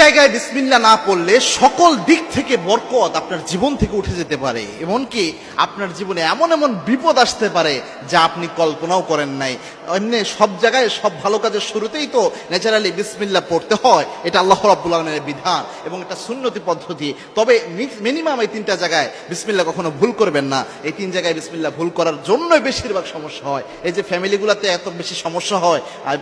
জায়গায় বিসমিল্লাহ না পড়লে সকল দিক থেকে বরকত আপনার জীবন থেকে উঠে যেতে পারে, এমনকি আপনার জীবনে এমন এমন বিপদ আসতে পারে যা আপনি কল্পনাও করেন নাই। এমনি সব জায়গায় সব ভালো কাজের শুরুতেই তো ন্যাচারালি বিসমিল্লাহ পড়তে হয়, এটা আল্লাহ রাব্বুল আলামিনের বিধান এবং এটা সুন্নতি পদ্ধতি। তবে মিনিমাম এই তিনটা জায়গায় বিসমিল্লাহ কখনো ভুল করবেন না। এই তিন জায়গায় বিসমিল্লাহ ভুল করার জন্যই বেশিরভাগ সমস্যা হয়। এই যে ফ্যামিলিগুলোতে এত বেশি সমস্যা হয় আর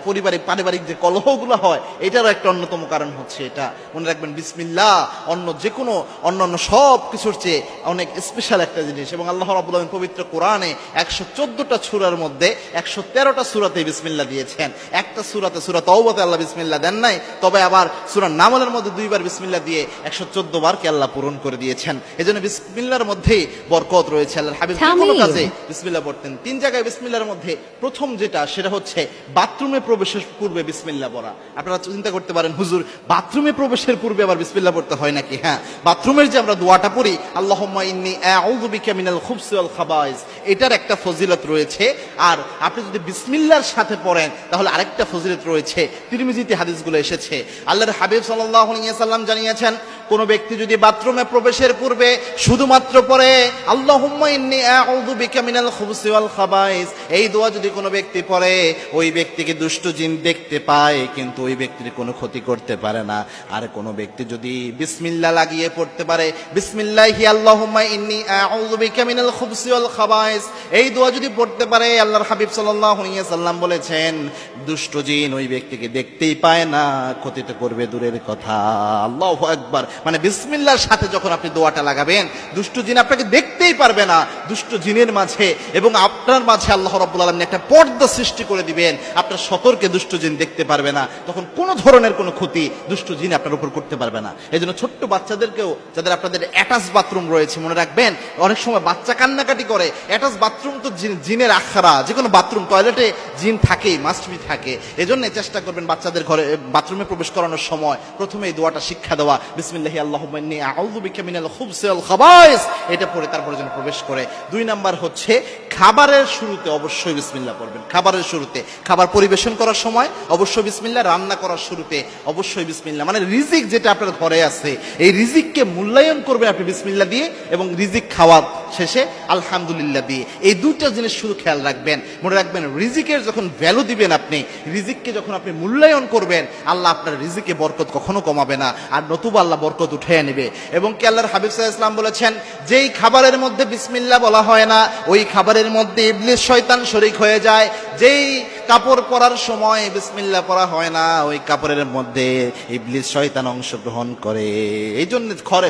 পারিবারিক যে কলহগুলো হয়, এটারও একটা অন্যতম কারণ হচ্ছে এটা। মনে রাখবেন বিসমিল্লাহ অন্য যে কোনো অন্যান্য সব কিছুর চেয়ে অনেক স্পেশাল একটা জিনিস। এবং আল্লাহ রাব্বুল আলামিন পবিত্র কোরআনে 114টা সূরার মধ্যে 113টা সূরাতে বিসমিল্লাহ দিয়েছেন। একটা সূরাতে সূরা তাওবাতে আল্লাহ বিসমিল্লাহ দেন নাই, তবে আবার সূরা নামলের মধ্যে 2বার বিসমিল্লাহ দিয়ে 114 বার কে আল্লাহ পূরণ করে দিয়েছেন। এজন্য বিসমিল্লাহর মধ্যেই বরকত রয়েছে। আল্লাহর হাবিব যে কোনো কাজে বিসমিল্লাহ পড়তেন। তিন জায়গায় বিসমিল্লাহর মধ্যে প্রথম যেটা, সেটা হচ্ছে বাথরুমে প্রবেশের পূর্বে বিসমিল্লাহ পড়া। আপনারা চিন্তা করতে পারেন, হুজুর বাথরুমে প্রবেশের পূর্বে আবার বিসমিল্লাহ পড়তে হয় নাকি? হ্যাঁ, বাথরুমের যে আমরা দোয়াটা পড়ি, আল্লাহুম্মা ইন্নী আউযু বিকা মিনাল খুবসি ওয়াল খাবাইস, এটার একটা ফজিলত রয়েছে। আর আপনি যদি বিসমিল্লাহর সাথে পড়েন তাহলে আরেকটা ফজিলত রয়েছে। তিরমিজিতে হাদিসগুলো এসেছে। আল্লাহর হাবিব সাল্লাল্লাহু আলাইহি ওয়াসাল্লাম জানিয়েছেন, কোন ব্যক্তি যদি বাথরুমে প্রবেশের পূর্বে শুধুমাত্র পড়ে আল্লাহুম্মা ইন্নী আউযু বিকা মিনাল খুবসি ওয়াল খাবাইস, এই দোয়া যদি কোনো ব্যক্তি পড়ে, ওই ব্যক্তিকে দুষ্ট জিন দেখতে পায় কিন্তু ওই ব্যক্তির কোনো ক্ষতি করতে পারে না। আর কোনো ব্যক্তি যদি বিসমিল্লাহ লাগিয়ে পড়তে পারে, বিসমিল্লাহি আল্লাহুম্মা ইন্নী আউযু বিকা মিনাল খুবসি ওয়াল খাবাইস, এই দোয়া যদি পড়তে পারে, আল্লাহর হাবিব সাল্লাল্লাহু আলাইহি ওয়াসাল্লাম বলেছেন দুষ্ট জিন ওই ব্যক্তিকে দেখতেই পায় না, ক্ষতি তো করবে দূরের কথা। আল্লাহু আকবার। মানে বিসমিল্লাহর সাথে যখন আপনি দোয়াটা লাগাবেন, দুষ্ট জিন আপনাকে দেখতেই পারবে না। দুষ্ট জিনের মাঝে এবং আপনার মাঝে আল্লাহ রাব্বুল আলামিন একটা পর্দা সৃষ্টি করে দিবেন। আপনার সতর্কে দুষ্ট জিন দেখতে পারবে না, তখন কোনো ধরনের কোনো ক্ষতি দুষ্ট জিন আপনার উপর করতে পারবে না। এই জন্য ছোট্ট বাচ্চাদেরকেও, যাদের আপনাদের অ্যাটাচ বাথরুম রয়েছে, মনে রাখবেন অনেক সময় বাচ্চা কান্নাকাটি করে। অ্যাটাচ বাথরুম তো জিনের আখড়া, যে কোনো বাথরুম টয়লেটে জিন থাকেই, মাস্ট বি থাকে। এজন্য চেষ্টা করবেন বাচ্চাদের ঘরে বাথরুমে প্রবেশ করানোর সময় প্রথমে এই দোয়াটা শিক্ষা দেওয়া, বিসমিল্লাহি আল্লাহুম্মা ইন্নী আউযু বিকা মিনাল খুবসি ওয়াল খাবাইস, এটা পড়ে তারপরে যেন প্রবেশ করে। 2 নাম্বার হচ্ছে খাবারের শুরুতে অবশ্যই বিসমিল্লাহ পড়বেন। খাবারের শুরুতে, খাবার পরিবেশন করার সময় অবশ্যই বিসমিল্লাহ, রান্না করার শুরুতে অবশ্যই বিসমিল্লাহ। মানে রিজিক যেটা আপনার ঘরে আছে, এই রিজিককে মূল্যায়ন করবেন আপনি বিসমিল্লাহ দিয়ে, এবং রিজিক খাওয়া শেষে আলহামদুলিল্লাহ দিয়ে। এই দুইটা জিনিস শুধু খেয়াল রাখবেন। মনে রাখবেন, রিজিকের যখন ভ্যালু দিবেন আপনি, রিজিককে যখন আপনি মূল্যায়ন করবেন, আল্লাহ আপনার রিজিকে বরকত কখনো কমাবে না, আর নতুবা আল্লাহ বরকত উঠিয়ে নেবে। এবং কি আল্লাহর হাবিব সাল্লাল্লাহু আলাইহি ওয়াসাল্লাম বলেছেন, যেই খাবারের মধ্যে বিসমিল্লাহ বলা হয় না, ওই খাবারের মধ্যে ইবলিস শয়তান শরীক হয়ে যায়। যেই কাপড় পরার সময় বিসমিল্লাহ পড়া হয় না, ওই কাপড়ের মধ্যে ইবলিস শয়তান অংশগ্রহণ করে। এই জন্য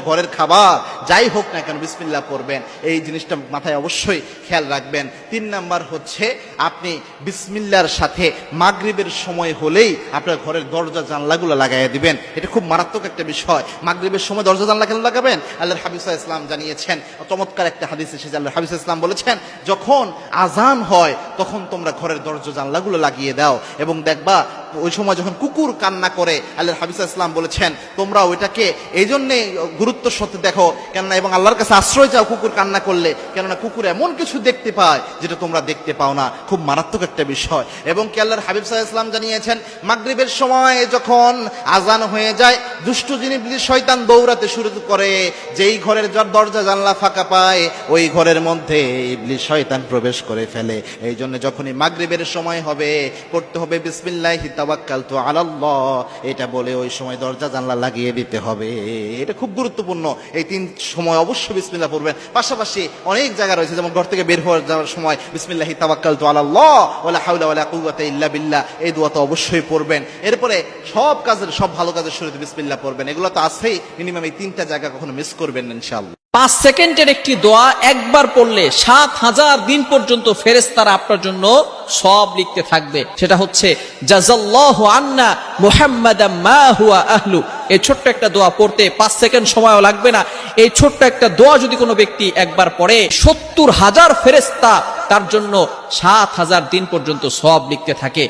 ঘরের খাবার যাই হোক না কেন বিসমিল্লাহ পড়বেন। এই জিনিসটা মাথায় অবশ্যই খেয়াল রাখবেন। 3 নাম্বার হচ্ছে, আপনি বিসমিল্লাহর সাথে মাগরিবের সময় হলেই আপনার ঘরের দরজা জানলাগুলো লাগাইয়া দিবেন। এটা খুব মারাত্মক একটা বিষয়। মাগরিবের সময় দরজা জানলা কেন লাগাবেন? আল্লাহর হাবিব সাল্লাল্লাহু আলাইহি ওয়াসাল্লাম জানিয়েছেন, চমৎকার একটা হাদিস এসেছে। আল্লাহর হাবিব সাল্লাল্লাহু আলাইহি ওয়াসাল্লাম বলেছেন, যখন আজান হয় তখন তোমরা ঘরের দরজা জানলাগুলো লাগিয়ে দাও, এবং দেখবা ওই সময় যখন কুকুর কান্না করে, আল্লাহর হাবিব সাল্লাল্লাহু আলাইহি ওয়াসাল্লাম বলেছেন তোমরা ওইটাকে এই জন্যে গুরুত্বের সাথে দেখো, কেননা এবং আল্লাহর কাছে আশ্রয় চাও কুকুর কান্না করলে, কেননা কুকুর এমন কিছু দেখতে পায় যেটা তোমরা দেখতে পাও না। খুব মারাত্মক একটা বিষয়। এবং কি আল্লাহর হাবিব সাল্লাল্লাহু আলাইহি ওয়াসাল্লাম জানিয়েছেন, মাগরিবের সময় যখন আজান হয়ে যায়, দুষ্ট জিন ইবলিস শয়তান দৌড়াতে শুরু করে। যেই ঘরের দরজা জানলা ফাঁকা পায়, ওই ঘরের মধ্যে ইবলিস শয়তান প্রবেশ করে ফেলে। এই জন্য যখনই মাগরিবের সময় হবে, পড়তে হবে বিসমিল্লাহি তাওয়াক্কালতু আলাল্লাহ, এটা বলে ওই সময় দরজা জানলা লাগিয়ে দিতে হবে। এটা খুব গুরুত্বপূর্ণ। এই 3 সময় অবশ্যই বিসমিল্লাহ পড়বেন। পাশাপাশি অনেক জায়গা রয়েছে, যেমন ঘর থেকে বের হওয়ার যাওয়ার সময় বিসমিল্লাহি তাওয়াক্কালতু আলাল্লাহ ওয়ালা হাওলা ওয়ালা কুওয়াতা ইল্লা বিল্লাহ, এই দোয়া তো অবশ্যই পড়বেন। এরপরে সব ভালো কাজের শুরুতে বিসমিল্লাহ পড়বেন। এগুলো তো আছেই, মিনিমাম এই 3টা জায়গা কখনো মিস করবেন না ইনশাআল্লাহ। 5 সেকেন্ডের একটি দোয়া একবার পড়লে 7000 দিন পর্যন্ত ফেরেশতারা আপনার জন্য সব লিখতে থাকবে। সেটা হচ্ছে জাযাল্লাহু আন্না মুহাম্মাদাম মা হুয়া আহলু। এই ছোট্ট একটা দোয়া পড়তে 5 সেকেন্ড সময়ও লাগবে না। এই ছোট্ট একটা দোয়া যদি কোনো ব্যক্তি একবার পড়ে, 70,000 ফেরেশতা তার জন্য 7000 দিন পর্যন্ত সব লিখতে থাকে।